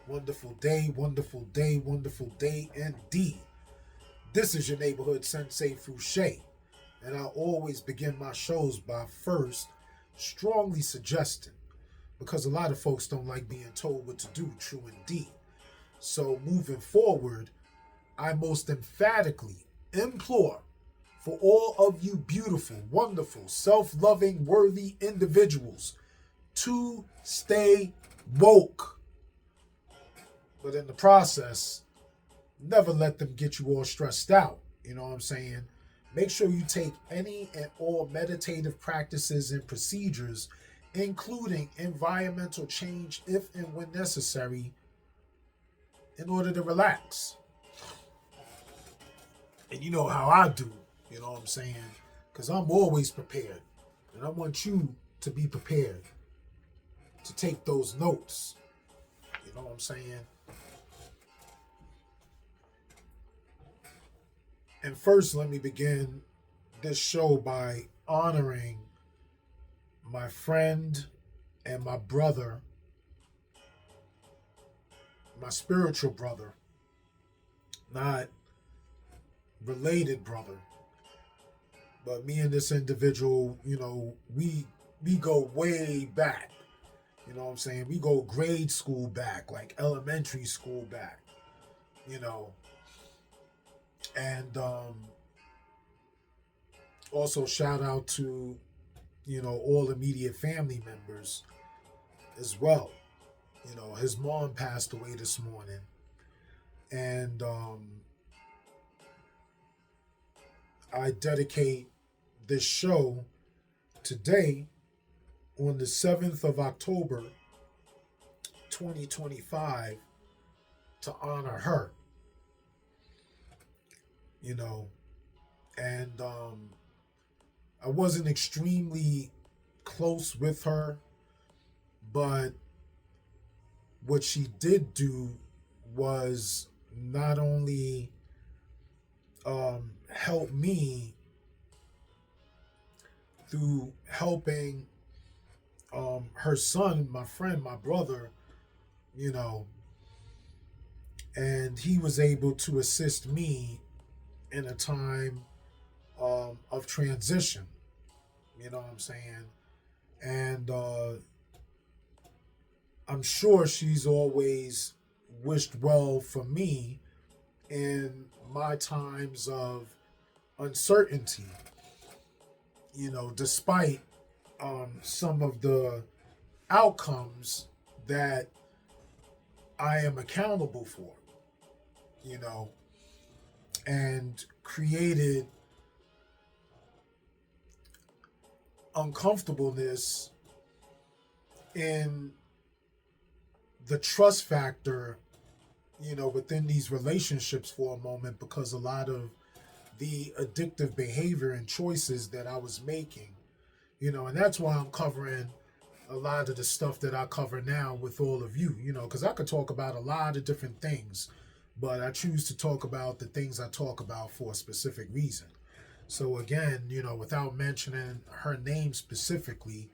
Wonderful day, wonderful day, wonderful day indeed. This is your neighborhood Sensei Fouché, and I always begin my shows by first strongly suggesting, because a lot of folks don't like being told what to do, true indeed. So moving forward, I most emphatically implore for all of you beautiful, wonderful, self loving, worthy individuals to stay woke. But in the process, never let them get you all stressed out. You know what I'm saying? Make sure you take any and all meditative practices and procedures, including environmental change if and when necessary, in order to relax. And you know how I do, you know what I'm saying? Because I'm always prepared. And I want you to be prepared to take those notes. You know what I'm saying? And first, let me begin this show by honoring my friend and my brother, my spiritual brother, not related brother, but me and this individual, we go way back. You know what I'm saying? We go grade school back, like elementary school back, you know. And also shout out to, all immediate family members as well. His mom passed away this morning. And I dedicate this show today on the 7th of October, 2025, to honor her. And I wasn't extremely close with her, but what she did do was not only help me through helping her son, my friend, my brother, and he was able to assist me in a time of transition. You know what I'm saying? And I'm sure she's always wished well for me in my times of uncertainty, despite some of the outcomes that I am accountable for, and created uncomfortableness in the trust factor, within these relationships for a moment, because a lot of the addictive behavior and choices that I was making, and that's why I'm covering a lot of the stuff that I cover now with all of you, because I could talk about a lot of different things, but I choose to talk about the things I talk about for a specific reason. So again, without mentioning her name specifically,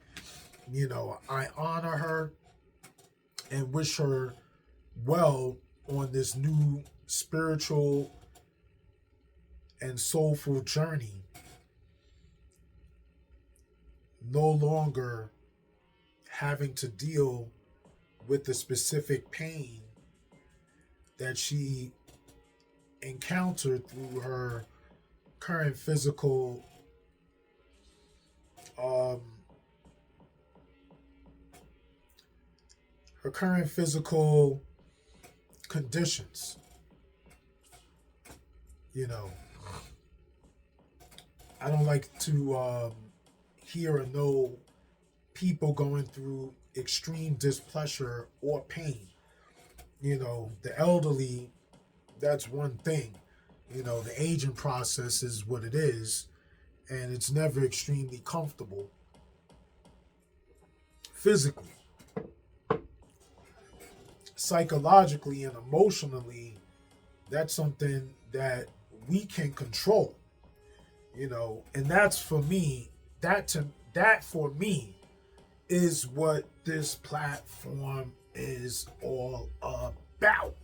I honor her and wish her well on this new spiritual and soulful journey, no longer having to deal with the specific pain that she encountered through her current physical um, conditions. I don't like to hear or know people going through extreme displeasure or pain. The elderly, that's one thing. The aging process is what it is, and it's never extremely comfortable physically. Psychologically and emotionally, that's something that we can control. And that's for me, that for me is what this platform is all about.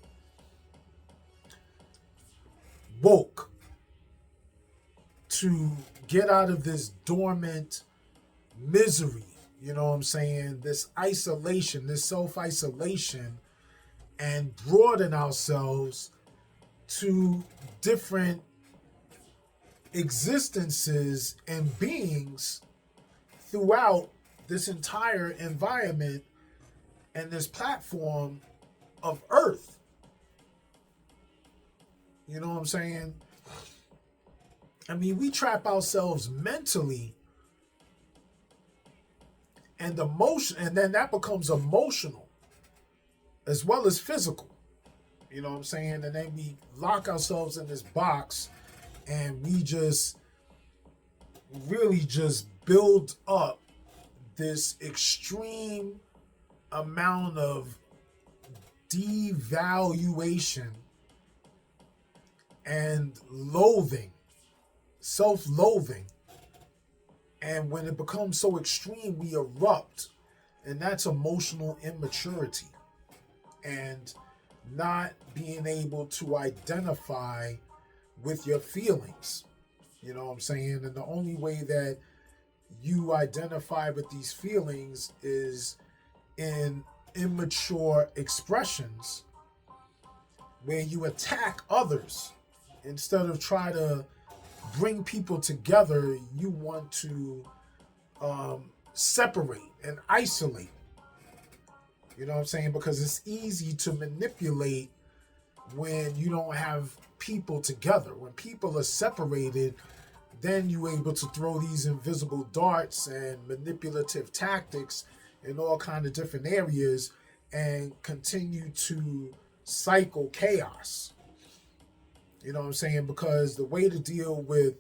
Woke. To get out of this dormant misery, you know what I'm saying? This isolation, this self-isolation, and broaden ourselves to different existences and beings throughout this entire environment and this platform of Earth. You know what I'm saying? I mean, we trap ourselves mentally and emotion, and then that becomes emotional as well as physical. You know what I'm saying? And then we lock ourselves in this box and we just really just build up this extreme amount of devaluation and loathing, self-loathing. And when it becomes so extreme, we erupt. And that's emotional immaturity. And not being able to identify with your feelings. You know what I'm saying? And the only way that you identify with these feelings is in immature expressions where you attack others instead of try to bring people together. You want to separate and isolate. You know what I'm saying? Because it's easy to manipulate when you don't have people together. When people are separated, then you're able to throw these invisible darts and manipulative tactics in all kind of different areas and continue to cycle chaos. You know what I'm saying? Because the way to deal with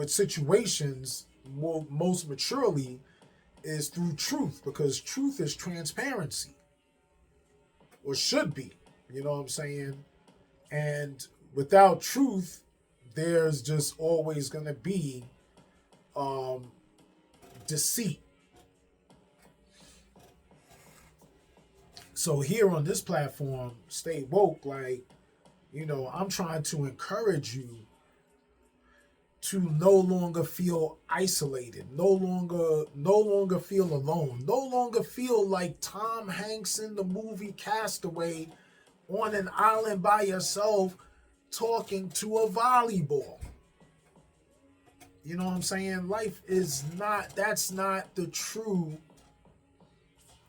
situations most maturely is through truth, because truth is transparency, or should be. You know what I'm saying? And without truth, there's just always going to be deceit. So here on this platform, Stay Woke, like, you know, I'm trying to encourage you to no longer feel isolated, no longer feel alone, no longer feel like Tom Hanks in the movie Castaway on an island by yourself talking to a volleyball. You know what I'm saying? Life is not, that's not the true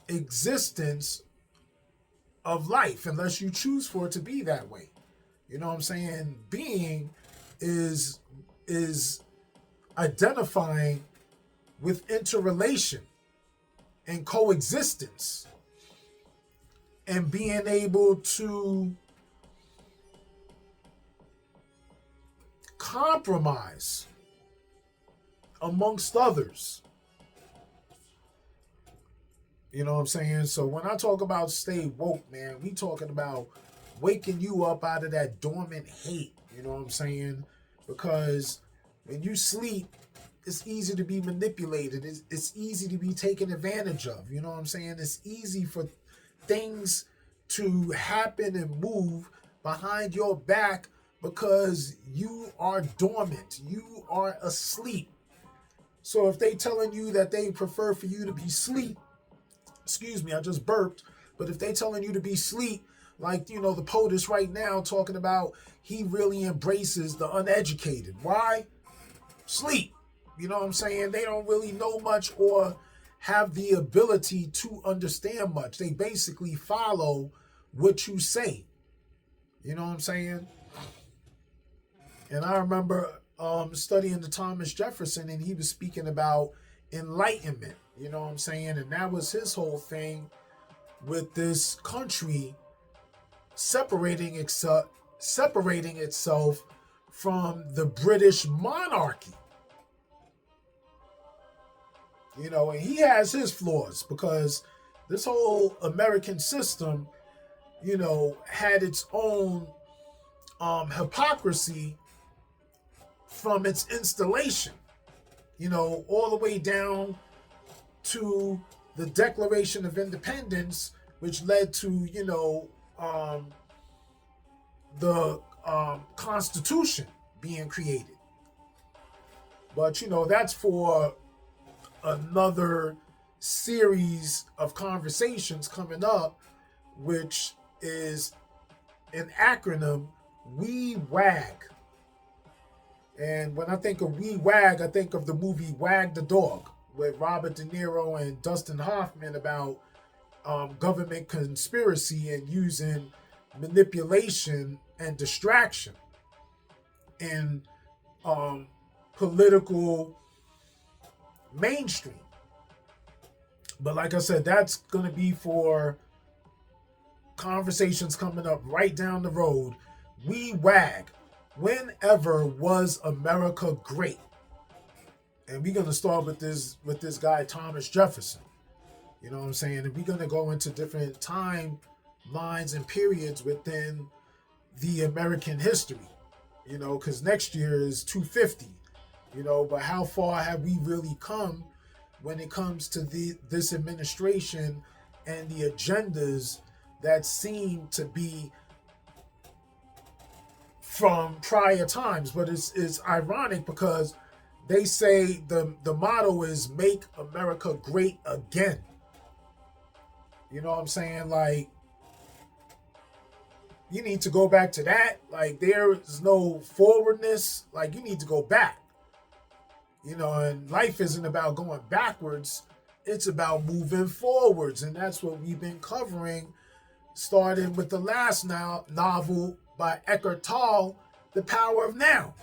existence of life unless you choose for it to be that way. You know what I'm saying? Being is identifying with interrelation and coexistence and being able to compromise amongst others. You know what I'm saying? So when I talk about stay woke, man, we talking about waking you up out of that dormant hate. You know what I'm saying? Because when you sleep, it's easy to be manipulated. It's easy to be taken advantage of. You know what I'm saying? It's easy for things to happen and move behind your back because you are dormant. You are asleep. So if they telling you that they prefer for you to be asleep, excuse me, I just burped, but if they telling you to be asleep, like, you know, the POTUS right now talking about he really embraces the uneducated. Why? Sleep. You know what I'm saying? They don't really know much or have the ability to understand much. They basically follow what you say. You know what I'm saying? And I remember studying the Thomas Jefferson, and he was speaking about enlightenment. You know what I'm saying? And that was his whole thing with this country separating itself from the British monarchy. You know, and he has his flaws because this whole American system, you know, had its own hypocrisy from its installation, you know, all the way down to the Declaration of Independence, which led to, the Constitution being created. But, that's for another series of conversations coming up, which is an acronym, We WAG. And when I think of We Wag, I think of the movie Wag the Dog with Robert De Niro and Dustin Hoffman about government conspiracy and using manipulation and distraction in political mainstream. But like I said, that's going to be for conversations coming up right down the road. We WAG. Whenever was America great? And we're going to start with this guy, Thomas Jefferson. You know what I'm saying? And we're going to go into different timelines and periods within the American history. Because next year is 250. But how far have we really come when it comes to this administration and the agendas that seem to be from prior times? But it's ironic because they say the motto is make America great again. You know what I'm saying? Like, you need to go back to that. Like, there is no forwardness. Like, you need to go back. And life isn't about going backwards. It's about moving forwards. And that's what we've been covering, starting with the last novel by Eckhart Tolle, The Power of Now.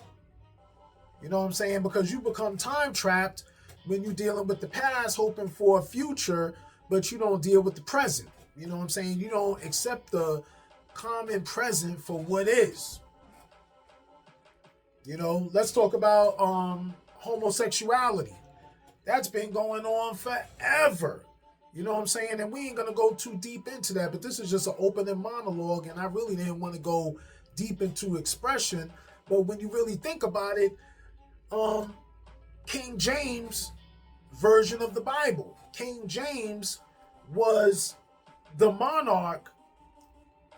You know what I'm saying? Because you become time trapped when you're dealing with the past, hoping for a future, but you don't deal with the present. You know what I'm saying? You don't accept the common present for what is. Let's talk about homosexuality. That's been going on forever. You know what I'm saying? And we ain't going to go too deep into that, but this is just an opening monologue, and I really didn't want to go deep into expression. But when you really think about it, King James version of the Bible. King James was the monarch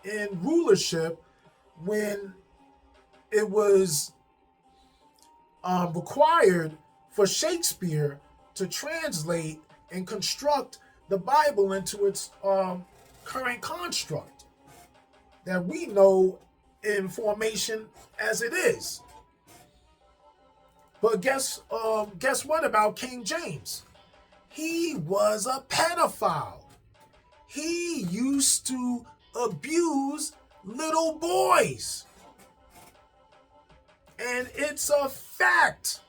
in rulership when it was required for Shakespeare to translate and construct the Bible into its current construct that we know in formation as it is. But guess what about King James? He was a pedophile. He used to abuse little boys. And it's a fact.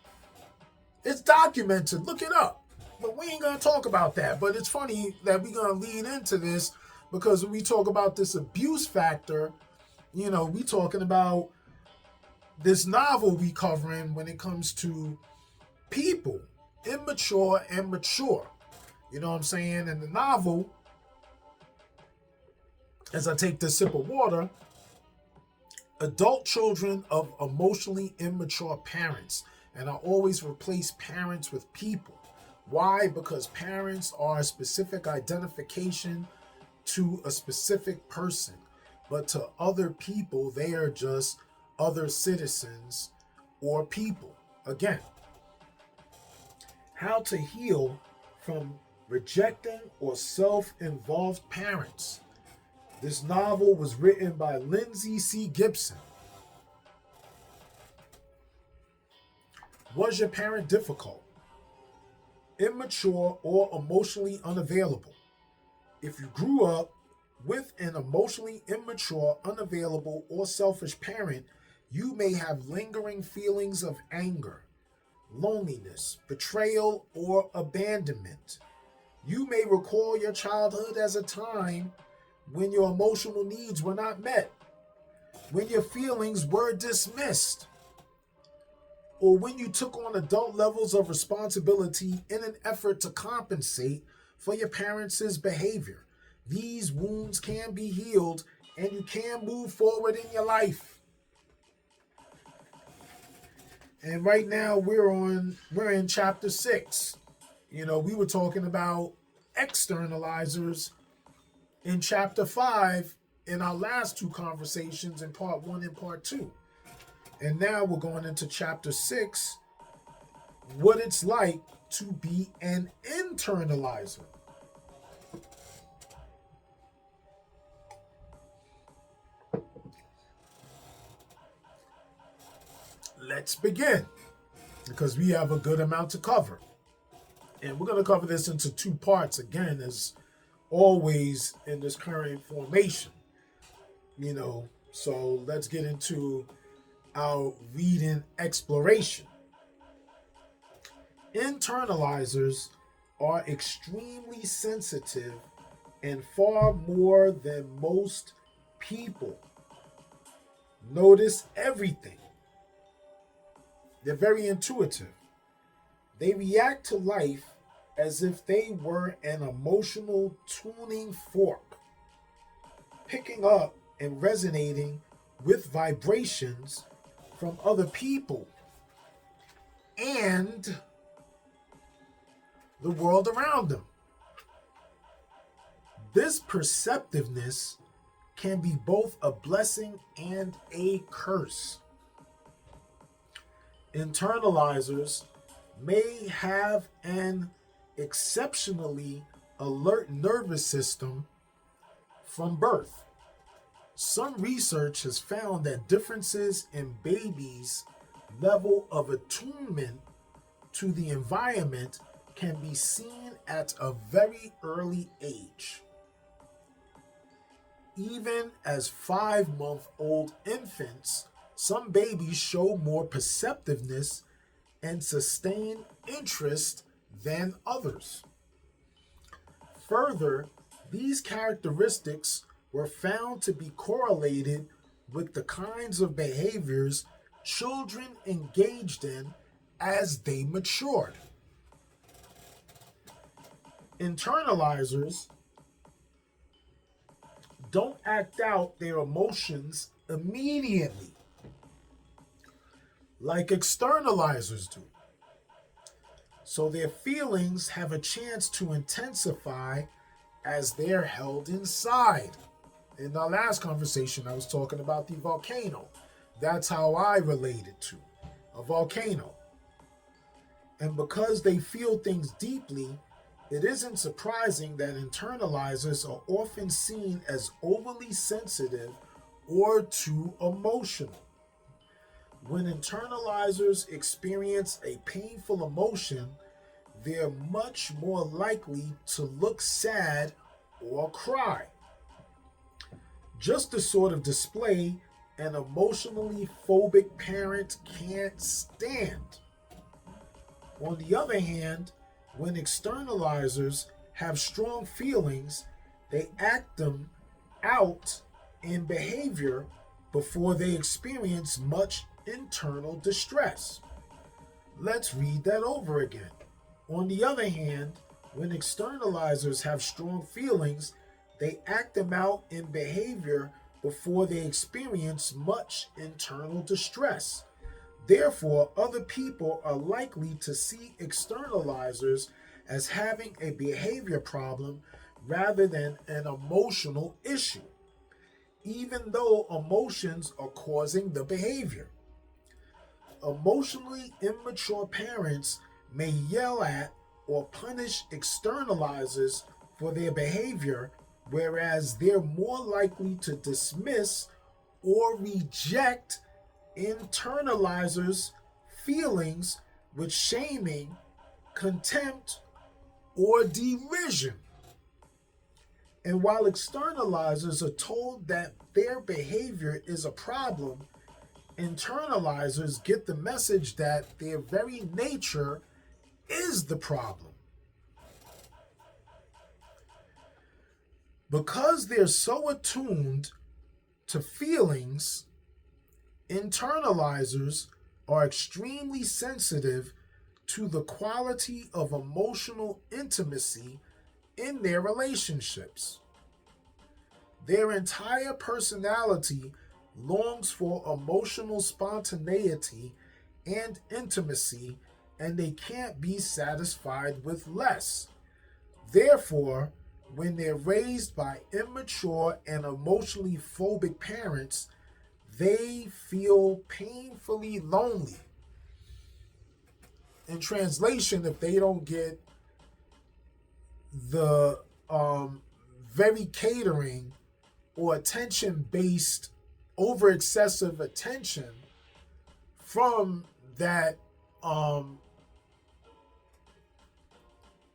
It's documented. Look it up. But we ain't going to talk about that. But it's funny that we're going to lead into this because when we talk about this abuse factor, we talking about this novel we covering when it comes to people, immature and mature. You know what I'm saying? In the novel, as I take this sip of water, adult children of emotionally immature parents. And I always replace parents with people. Why? Because parents are a specific identification to a specific person. But to other people, they are just other citizens or people. Again, how to heal from rejecting or self-involved parents. This novel was written by Lindsay C. Gibson. Was your parent difficult, immature, or emotionally unavailable? If you grew up with an emotionally immature, unavailable, or selfish parent, you may have lingering feelings of anger, loneliness, betrayal, or abandonment. You may recall your childhood as a time when your emotional needs were not met, when your feelings were dismissed, or when you took on adult levels of responsibility in an effort to compensate for your parents' behavior. These wounds can be healed and you can move forward in your life. And right now we're in chapter 6. We were talking about externalizers in chapter 5 in our last two conversations in part 1 and part 2. And now we're going into chapter 6, what it's like to be an internalizer. Let's begin, because we have a good amount to cover. And we're going to cover this into 2 parts, again, as always in this current formation. So let's get into our reading exploration. Internalizers are extremely sensitive and far more than most people notice everything. They're very intuitive. They react to life as if they were an emotional tuning fork, picking up and resonating with vibrations from other people and the world around them. This perceptiveness can be both a blessing and a curse. Internalizers may have an exceptionally alert nervous system from birth. Some research has found that differences in babies' level of attunement to the environment can be seen at a very early age. Even as 5-month-old infants, some babies show more perceptiveness and sustained interest than others. Further, these characteristics were found to be correlated with the kinds of behaviors children engaged in as they matured. Internalizers don't act out their emotions immediately, like externalizers do. So their feelings have a chance to intensify as they're held inside. In our last conversation, I was talking about the volcano. That's how I related to a volcano. And because they feel things deeply, it isn't surprising that internalizers are often seen as overly sensitive or too emotional. When internalizers experience a painful emotion, they're much more likely to look sad or cry. Just the sort of display an emotionally phobic parent can't stand. On the other hand, when externalizers have strong feelings, they act them out in behavior before they experience much internal distress. Let's read that over again. On the other hand, when externalizers have strong feelings, they act them out in behavior before they experience much internal distress. Therefore, other people are likely to see externalizers as having a behavior problem rather than an emotional issue, even though emotions are causing the behavior. Emotionally immature parents may yell at or punish externalizers for their behavior, whereas they're more likely to dismiss or reject internalizers' feelings with shaming, contempt, or derision. And while externalizers are told that their behavior is a problem, internalizers get the message that their very nature is the problem. Because they're so attuned to feelings, internalizers are extremely sensitive to the quality of emotional intimacy in their relationships. Their entire personality longs for emotional spontaneity and intimacy, and they can't be satisfied with less. Therefore, when they're raised by immature and emotionally phobic parents, they feel painfully lonely. In translation, if they don't get the very catering or attention based, over excessive attention from that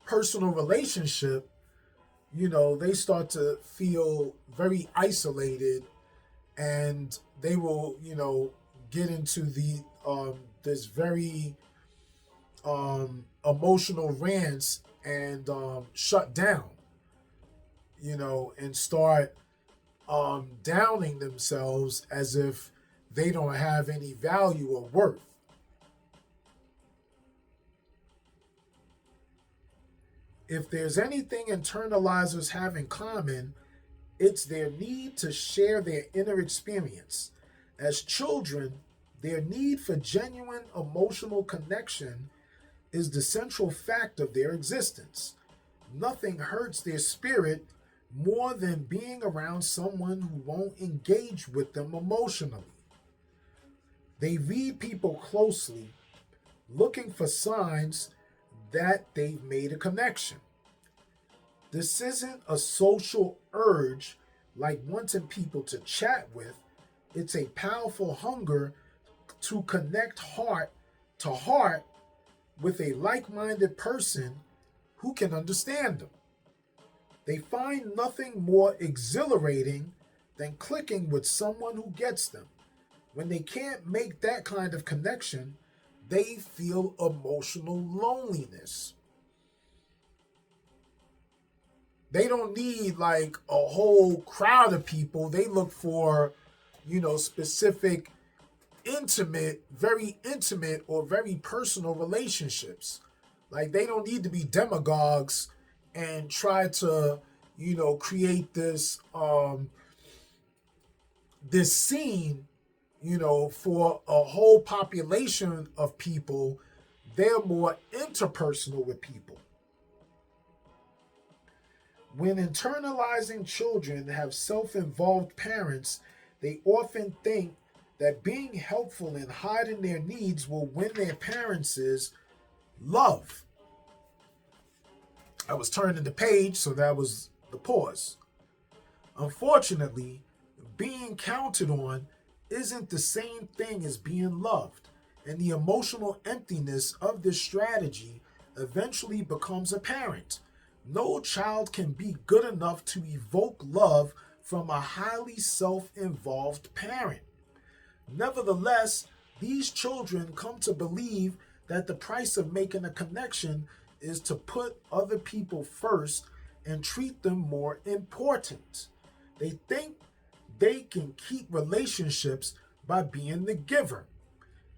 personal relationship, they start to feel very isolated, and they will, get into the this very emotional rants and shut down, and start downing themselves as if they don't have any value or worth. If there's anything internalizers have in common, it's their need to share their inner experience. As children, their need for genuine emotional connection is the central fact of their existence. Nothing hurts their spirit more than being around someone who won't engage with them emotionally. They read people closely, looking for signs that they've made a connection. This isn't a social urge like wanting people to chat with. It's a powerful hunger to connect heart to heart with a like-minded person who can understand them. They find nothing more exhilarating than clicking with someone who gets them. When they can't make that kind of connection, they feel emotional loneliness. They don't need like a whole crowd of people. They look for, specific, very intimate or very personal relationships. Like they don't need to be demagogues and try to, create this scene, for a whole population of people. They're more interpersonal with people. When internalizing children have self-involved parents, they often think that being helpful and hiding their needs will win their parents' love. I was turning the page, so that was the pause. Unfortunately, being counted on isn't the same thing as being loved, and the emotional emptiness of this strategy eventually becomes apparent. No child can be good enough to evoke love from a highly self-involved parent. Nevertheless, these children come to believe that the price of making a connection is to put other people first and treat them more important. They think they can keep relationships by being the giver.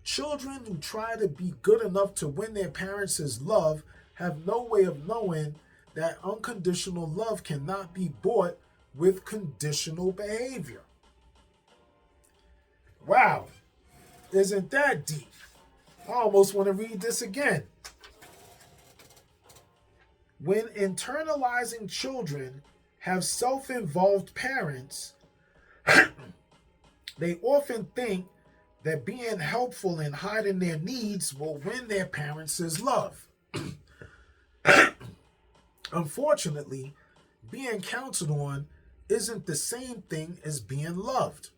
Children who try to be good enough to win their parents' love have no way of knowing that unconditional love cannot be bought with conditional behavior. Wow, isn't that deep? I almost want to read this again. When internalizing children have self-involved parents, they often think that being helpful and hiding their needs will win their parents' love. Unfortunately, being counted on isn't the same thing as being loved,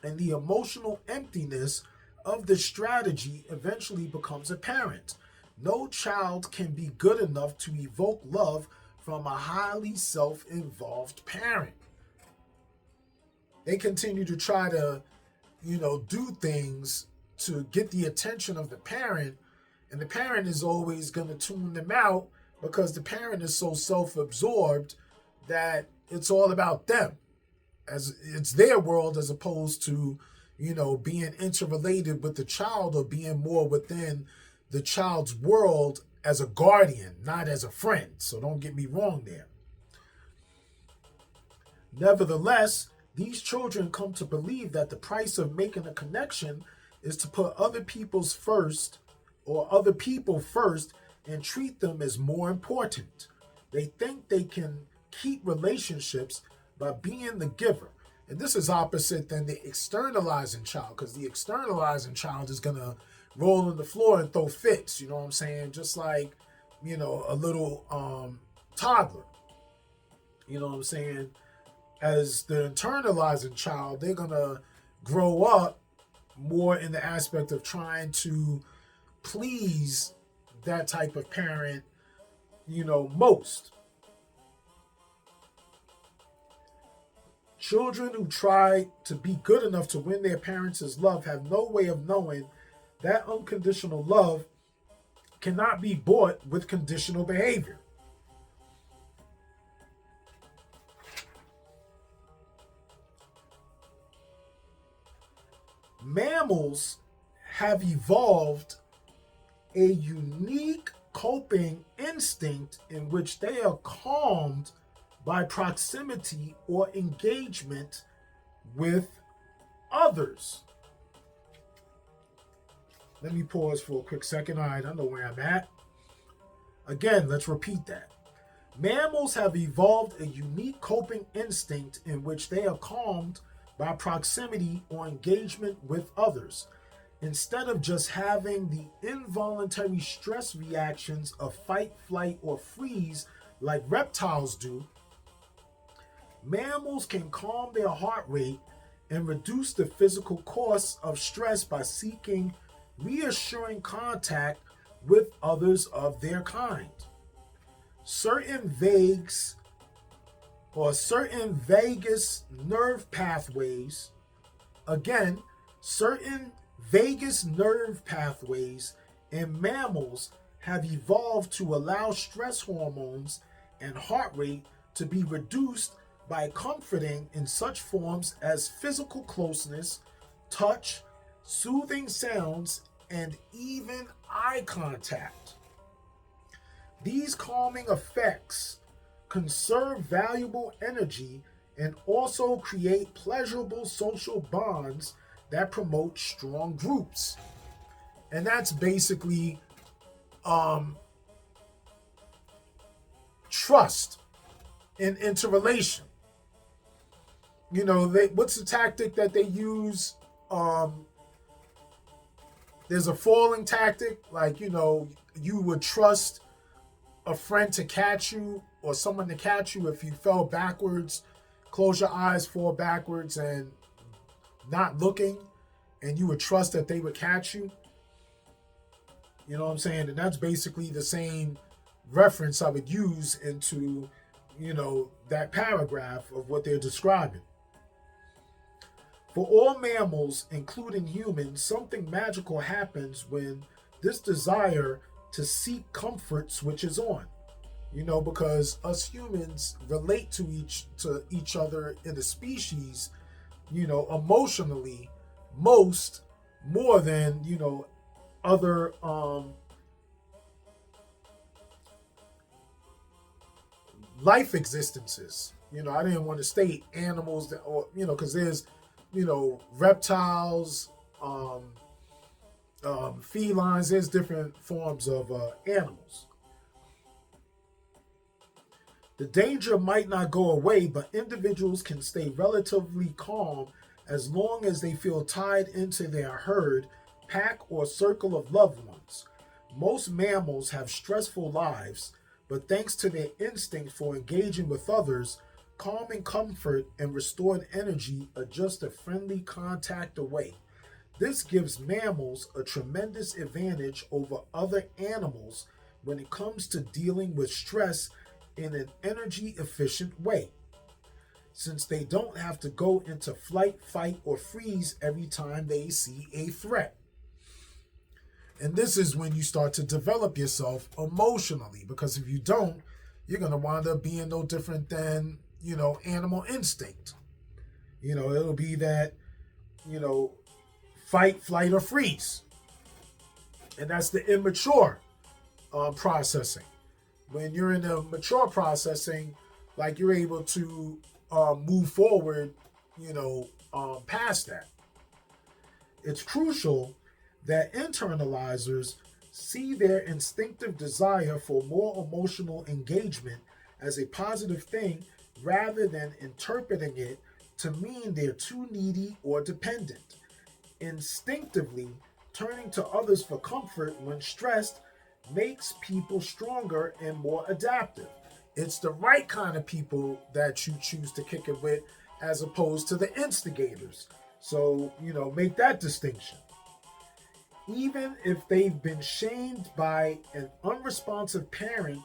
and the emotional emptiness of the strategy eventually becomes apparent. No child can be good enough to evoke love from a highly self-involved parent. They continue to try to, do things to get the attention of the parent, and the parent is always going to tune them out because the parent is so self-absorbed that it's all about them, as it's their world, as opposed to, being interrelated with the child or being more within the child's world as a guardian, not as a friend. So don't get me wrong there. Nevertheless, these children come to believe that the price of making a connection is to put other people first and treat them as more important. They think they can keep relationships by being the giver. And this is opposite than the externalizing child, because the externalizing child is going to roll on the floor and throw fits, you know what I'm saying? Just like, a little toddler, you know what I'm saying? As the internalizing child, they're going to grow up more in the aspect of trying to please that type of parent, most. Children who try to be good enough to win their parents' love have no way of knowing that unconditional love cannot be bought with conditional behavior. Mammals have evolved a unique coping instinct in which they are calmed by proximity or engagement with others. Let me pause for a quick second. All right, I know where I'm at. Again, let's repeat that. Mammals have evolved a unique coping instinct in which they are calmed by proximity or engagement with others. Instead of just having the involuntary stress reactions of fight, flight, or freeze like reptiles do, mammals can calm their heart rate and reduce the physical costs of stress by seeking reassuring contact with others of their kind. Certain vagus nerve pathways, certain vagus nerve pathways in mammals have evolved to allow stress hormones and heart rate to be reduced by comforting in such forms as physical closeness, touch, soothing sounds, and even eye contact. These calming effects conserve valuable energy and also create pleasurable social bonds that promote strong groups. And that's basically trust in interrelation. What's the tactic that they use? There's a falling tactic, like, you would trust a friend to catch you or someone to catch you if you fell backwards, close your eyes, fall backwards, and not looking, and you would trust that they would catch you. You know what I'm saying? And that's basically the same reference I would use into, that paragraph of what they're describing. For all mammals, including humans, something magical happens when this desire to seek comfort switches on. Because us humans relate to each other in the species, emotionally, more than, other life existences. I didn't want to state animals that, or because there's, reptiles, felines. There's different forms of animals. The danger might not go away, but individuals can stay relatively calm as long as they feel tied into their herd, pack, or circle of loved ones. Most mammals have stressful lives, but thanks to their instinct for engaging with others, calming comfort and restored energy are just a friendly contact away. This gives mammals a tremendous advantage over other animals when it comes to dealing with stress in an energy efficient way, since they don't have to go into flight, fight, or freeze every time they see a threat. And this is when you start to develop yourself emotionally, because if you don't, you're going to wind up being no different than, animal instinct. It'll be that, fight, flight, or freeze. And that's the immature processing. When you're in the mature processing, like, you're able to move forward, past that. It's crucial that internalizers see their instinctive desire for more emotional engagement as a positive thing rather than interpreting it to mean they're too needy or dependent. Instinctively, turning to others for comfort when stressed makes people stronger and more adaptive. It's the right kind of people that you choose to kick it with as opposed to the instigators. So, make that distinction. Even if they've been shamed by an unresponsive parent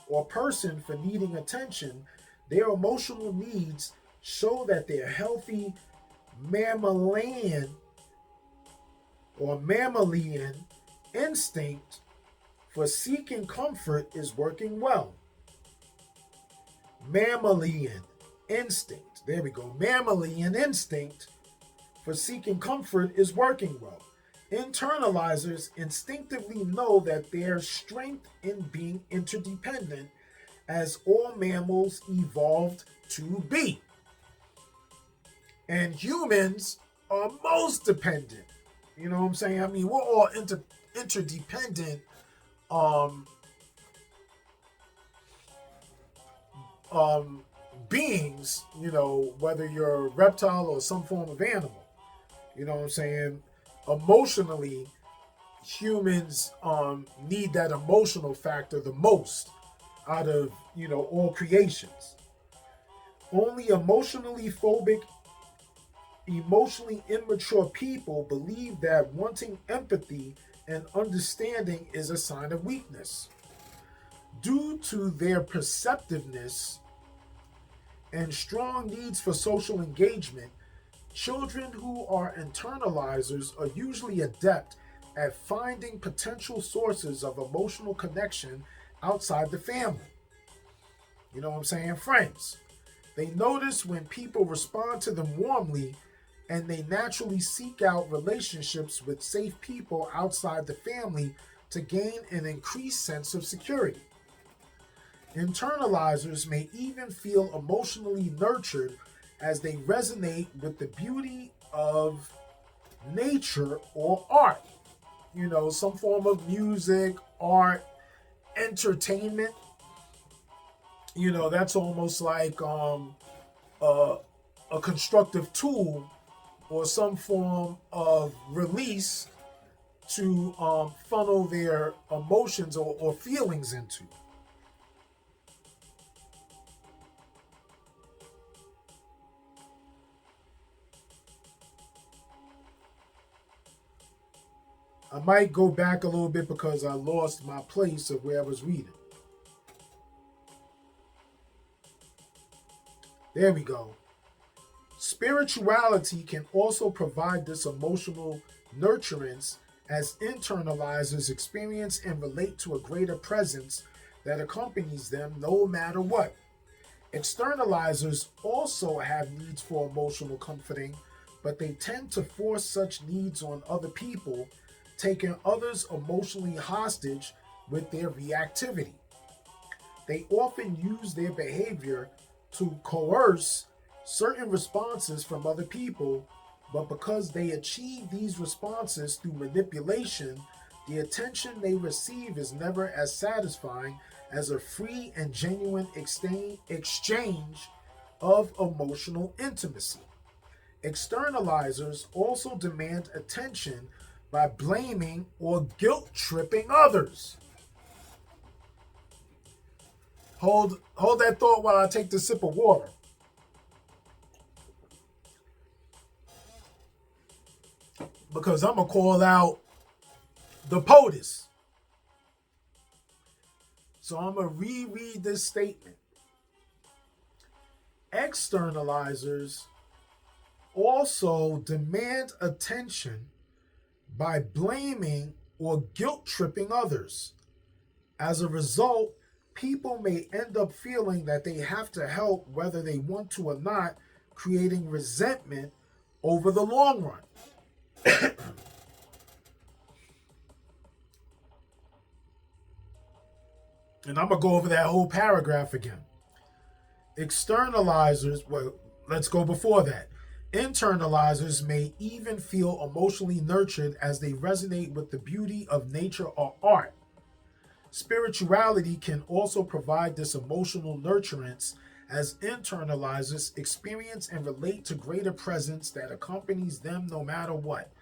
or person for needing attention, their emotional needs show that their healthy mammalian instinct for seeking comfort is working well. Mammalian instinct. There we go. Mammalian instinct for seeking comfort is working well. Internalizers instinctively know that their strength in being interdependent, as all mammals evolved to be. And humans are most dependent. You know what I'm saying? I mean, we're all interdependent beings, whether you're a reptile or some form of animal. You know what I'm saying? Emotionally, humans need that emotional factor the most out of, all creations. Only emotionally phobic, emotionally immature people believe that wanting empathy and understanding is a sign of weakness. Due to their perceptiveness and strong needs for social engagement, children who are internalizers are usually adept at finding potential sources of emotional connection outside the family. You know what I'm saying? Friends. They notice when people respond to them warmly, and they naturally seek out relationships with safe people outside the family to gain an increased sense of security. Internalizers may even feel emotionally nurtured as they resonate with the beauty of nature or art. Some form of music, art, entertainment. That's almost like a constructive tool or some form of release to funnel their emotions or feelings into. I might go back a little bit because I lost my place of where I was reading. There we go. Spirituality can also provide this emotional nurturance as internalizers experience and relate to a greater presence that accompanies them no matter what. Externalizers also have needs for emotional comforting, but they tend to force such needs on other people, taking others emotionally hostage with their reactivity. They often use their behavior to coerce certain responses from other people, but because they achieve these responses through manipulation, the attention they receive is never as satisfying as a free and genuine exchange of emotional intimacy. Externalizers also demand attention by blaming or guilt-tripping others. Hold that thought while I take this sip of water. Because I'm going to call out the POTUS. So I'm going to reread this statement. Externalizers also demand attention by blaming or guilt-tripping others. As a result, people may end up feeling that they have to help whether they want to or not, creating resentment over the long run. And I'm going to go over that whole paragraph again. Externalizers, well, let's go before that. Internalizers may even feel emotionally nurtured as they resonate with the beauty of nature or art. Spirituality can also provide this emotional nurturance as internalizers experience and relate to greater presence that accompanies them no matter what.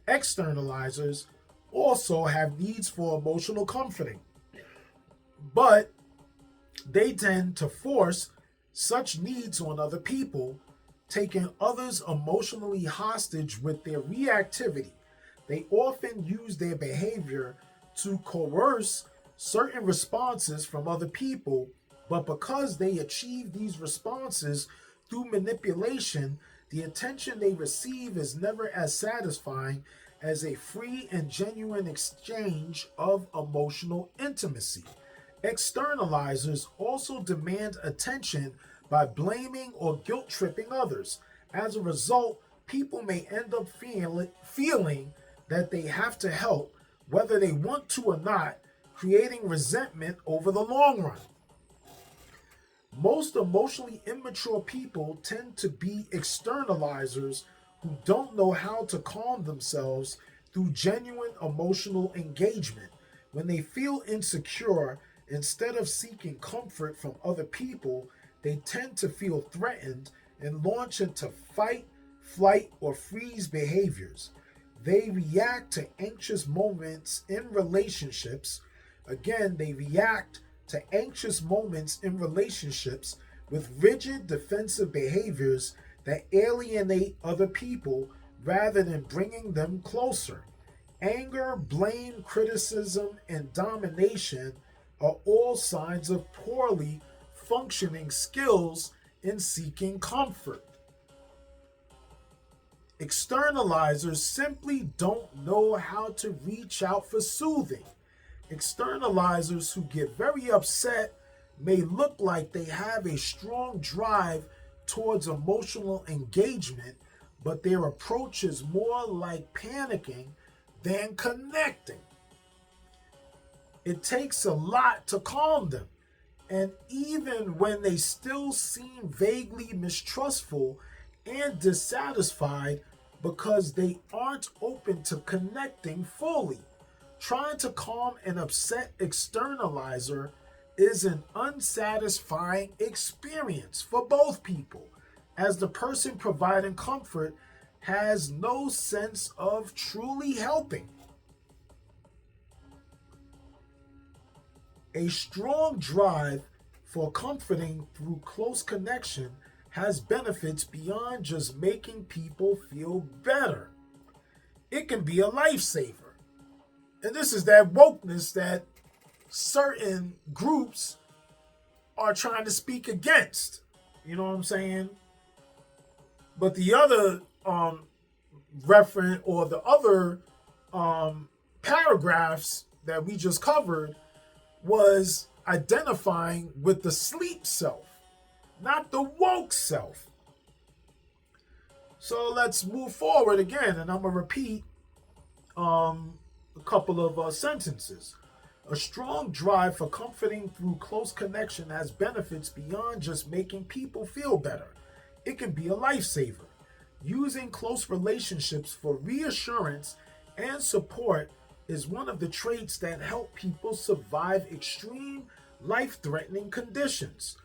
Externalizers also have needs for emotional comforting, but they tend to force such needs on other people, taking others emotionally hostage with their reactivity. They often use their behavior to coerce certain responses from other people, but because they achieve these responses through manipulation, the attention they receive is never as satisfying as a free and genuine exchange of emotional intimacy. Externalizers also demand attention by blaming or guilt tripping others. As a result, people may end up feeling that they have to help, whether they want to or not, creating resentment over the long run. Most emotionally immature people tend to be externalizers who don't know how to calm themselves through genuine emotional engagement. When they feel insecure, instead of seeking comfort from other people, they tend to feel threatened and launch into fight, flight, or freeze behaviors. They react to anxious moments in relationships. Again, they react to anxious moments in relationships with rigid defensive behaviors that alienate other people rather than bringing them closer. Anger, blame, criticism, and domination are all signs of poorly functioning skills in seeking comfort. Externalizers simply don't know how to reach out for soothing. Externalizers who get very upset may look like they have a strong drive towards emotional engagement, but their approach is more like panicking than connecting. It takes a lot to calm them, and even when they still seem vaguely mistrustful and dissatisfied because they aren't open to connecting fully. Trying to calm an upset externalizer is an unsatisfying experience for both people, as the person providing comfort has no sense of truly helping. A strong drive for comforting through close connection has benefits beyond just making people feel better. It can be a lifesaver. And this is that wokeness that certain groups are trying to speak against. You know what I'm saying? But the other reference or the other paragraphs that we just covered was identifying with the sleep self, not the woke self. So let's move forward again, and I'm going to repeat a couple of sentences. A strong drive for comforting through close connection has benefits beyond just making people feel better. It can be a lifesaver. Using close relationships for reassurance and support is one of the traits that help people survive extreme life-threatening conditions.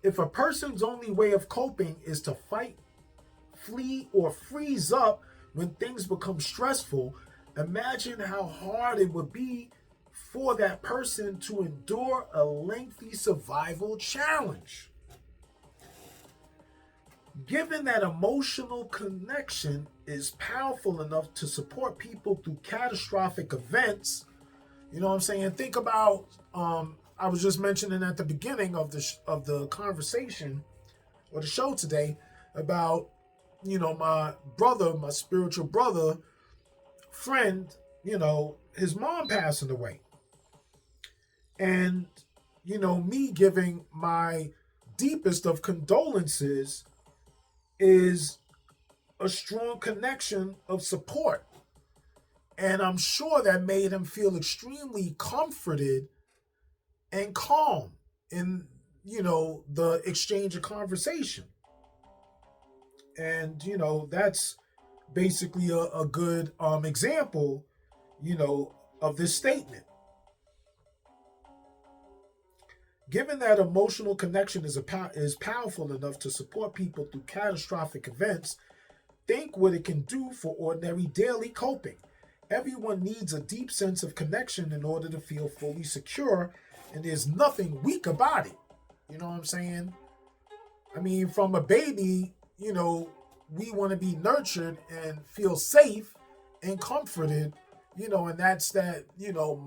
If a person's only way of coping is to fight, flee, or freeze up when things become stressful, imagine how hard it would be for that person to endure a lengthy survival challenge. Given that emotional connection is powerful enough to support people through catastrophic events, you know what I'm saying? Think about, I was just mentioning at the beginning of the conversation or the show today about, my brother, my spiritual brother, friend, his mom passing away. And, me giving my deepest of condolences is a strong connection of support. And I'm sure that made him feel extremely comforted and calm in, the exchange of conversation. And, that's basically a good example, of this statement. Given that emotional connection is powerful enough to support people through catastrophic events, think what it can do for ordinary daily coping. Everyone needs a deep sense of connection in order to feel fully secure, and there's nothing weak about it. You know what I'm saying? I mean, from a baby, we want to be nurtured and feel safe and comforted, and that's that,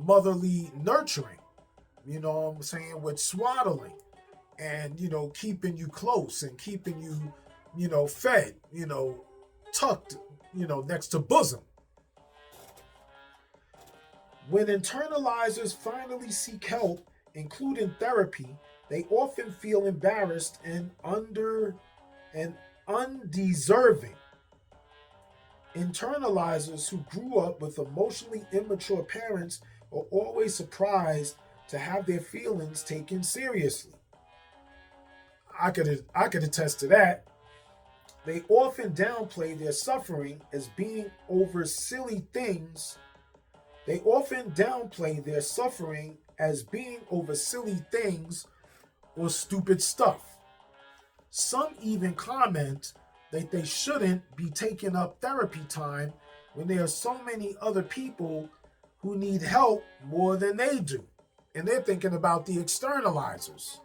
motherly nurturing, what I'm saying, with swaddling and, keeping you close and keeping you, fed, tucked, next to bosom. When internalizers finally seek help, including therapy, they often feel embarrassed and undeserving. Internalizers who grew up with emotionally immature parents are always surprised to have their feelings taken seriously. I could attest to that. They often downplay their suffering as being over silly things. They often downplay their suffering as being over silly things or stupid stuff. Some even comment that they shouldn't be taking up therapy time when there are so many other people who need help more than they do. And they're thinking about the externalizers.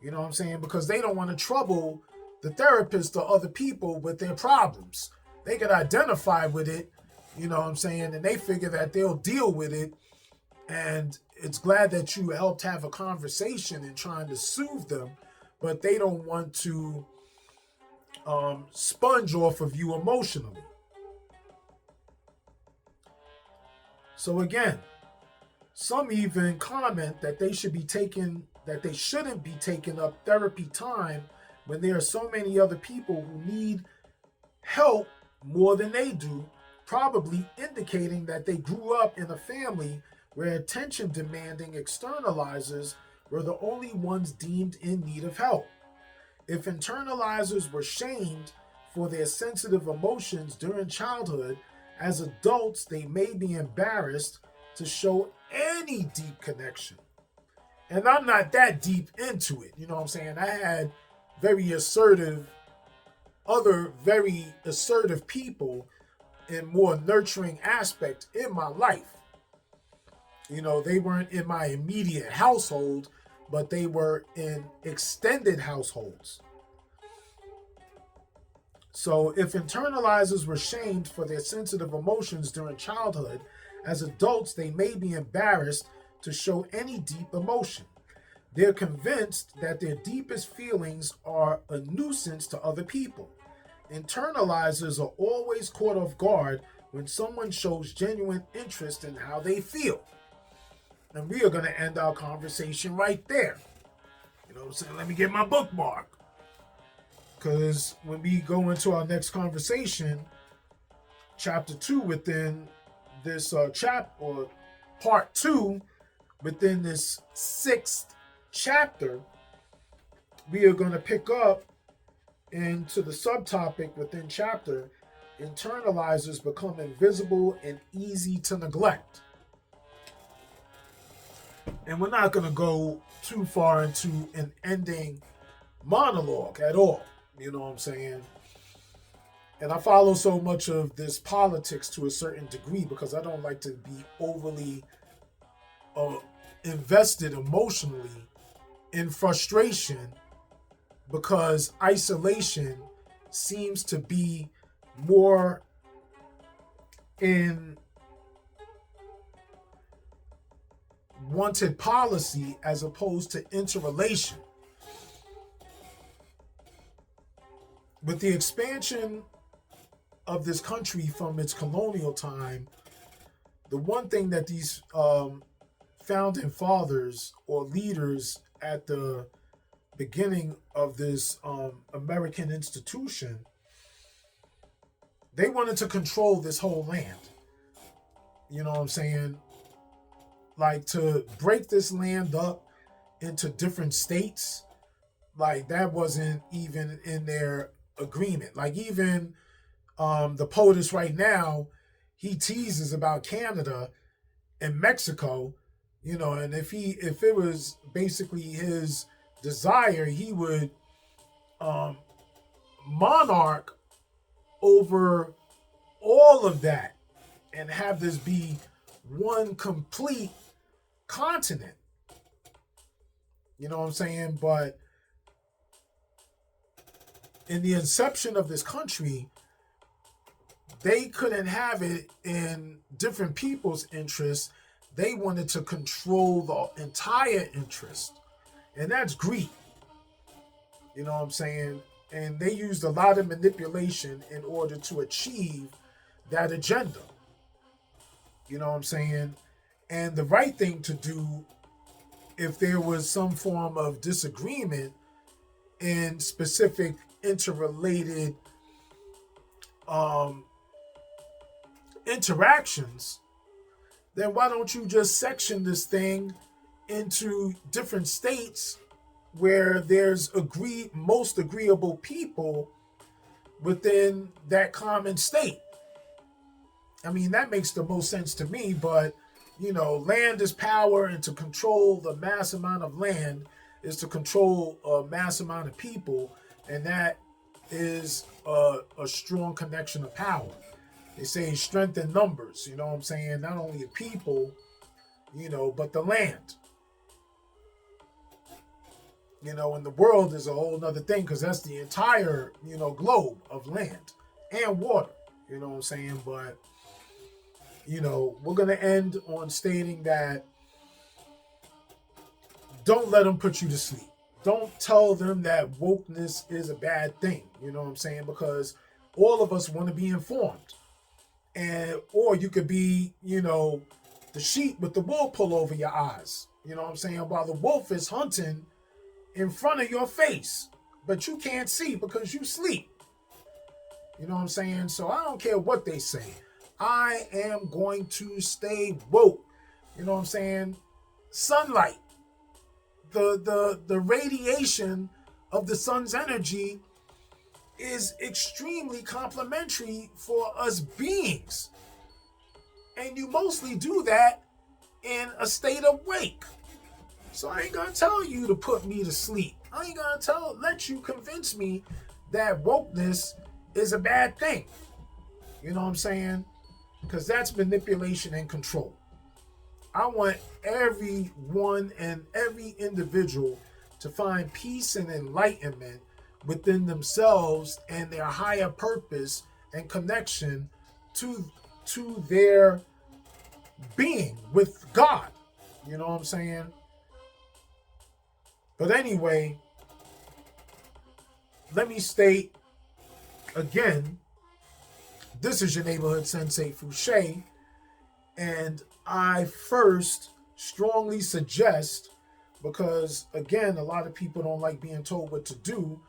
You know what I'm saying? Because they don't want to trouble the therapist or other people with their problems. They can identify with it, you know what I'm saying? And they figure that they'll deal with it. And it's glad that you helped have a conversation and trying to soothe them, but they don't want to sponge off of you emotionally. So again, some even comment that they shouldn't be taking up therapy time when there are so many other people who need help more than they do, probably indicating that they grew up in a family where attention demanding externalizers were the only ones deemed in need of help. If internalizers were shamed for their sensitive emotions during childhood, as adults they may be embarrassed to show any deep connection. And I'm not that deep into it, you know what I'm saying? I had very assertive people in more nurturing aspect in my life. They weren't in my immediate household, but they were in extended households. So if internalizers were shamed for their sensitive emotions during childhood, as adults they may be embarrassed to show any deep emotion. They're convinced that their deepest feelings are a nuisance to other people. Internalizers are always caught off guard when someone shows genuine interest in how they feel. And we are going to end our conversation right there. You know what I'm saying? Let me get my bookmark. Because when we go into our next conversation, chapter 2 within this or part 2 within this 6th chapter, we are going to pick up into the subtopic within chapter, internalizers become invisible and easy to neglect. And we're not going to go too far into an ending monologue at all. You know what I'm saying? And I follow so much of this politics to a certain degree because I don't like to be overly invested emotionally in frustration, because isolation seems to be more in wanted policy as opposed to interrelation. With the expansion of this country from its colonial time, the one thing that these founding fathers or leaders at the beginning of this American institution, they wanted to control this whole land. You know what I'm saying? Like, to break this land up into different states, like that wasn't even in their agreement. Like, even the POTUS right now, he teases about Canada, in Mexico, and if it was basically his desire, he would um, monarch over all of that and have this be one complete continent. You know what I'm saying? But in the inception of this country, they couldn't have it in different people's interests. They wanted to control the entire interest. And that's greed. You know what I'm saying? And they used a lot of manipulation in order to achieve that agenda. You know what I'm saying? And the right thing to do, if there was some form of disagreement in specific interrelated interactions, then why don't you just section this thing into different states where there's most agreeable people within that common state? I mean, that makes the most sense to me, but land is power, and to control the mass amount of land is to control a mass amount of people, and that is a strong connection of power. They say strength in numbers, you know what I'm saying? Not only the people, but the land. And the world is a whole nother thing, because that's the entire, globe of land and water. You know what I'm saying? But, we're going to end on stating that don't let them put you to sleep. Don't tell them that wokeness is a bad thing. You know what I'm saying? Because all of us want to be informed. Or you could be, the sheep with the wool pull over your eyes. You know what I'm saying? While the wolf is hunting in front of your face, but you can't see because you sleep. You know what I'm saying? So I don't care what they say. I am going to stay woke. You know what I'm saying? Sunlight, the radiation of the sun's energy is extremely complementary for us beings. And you mostly do that in a state of wake. So I ain't gonna tell you to put me to sleep. I ain't gonna let you convince me that wokeness is a bad thing. You know what I'm saying? Because that's manipulation and control. I want everyone and every individual to find peace and enlightenment within themselves and their higher purpose and connection to their being with God. You know what I'm saying? But anyway, let me state again, this is your neighborhood sensei Fouché, and I first strongly suggest, because again, a lot of people don't like being told what to do.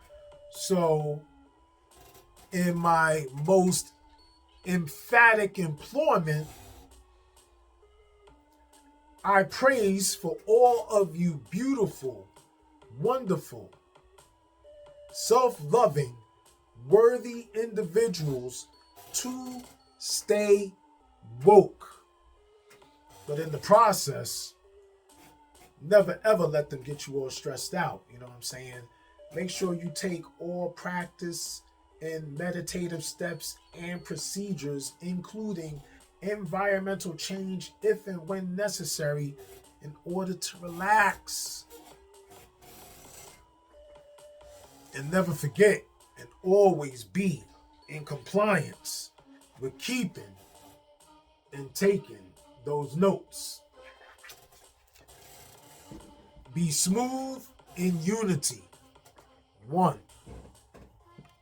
So in my most emphatic employment, I praise for all of you beautiful, wonderful, self-loving, worthy individuals to stay woke. But in the process, never ever let them get you all stressed out. You know what I'm saying? Make sure you take all practice in meditative steps and procedures, including environmental change if and when necessary, in order to relax. And never forget and always be in compliance with keeping and taking those notes. Be smooth in unity. One.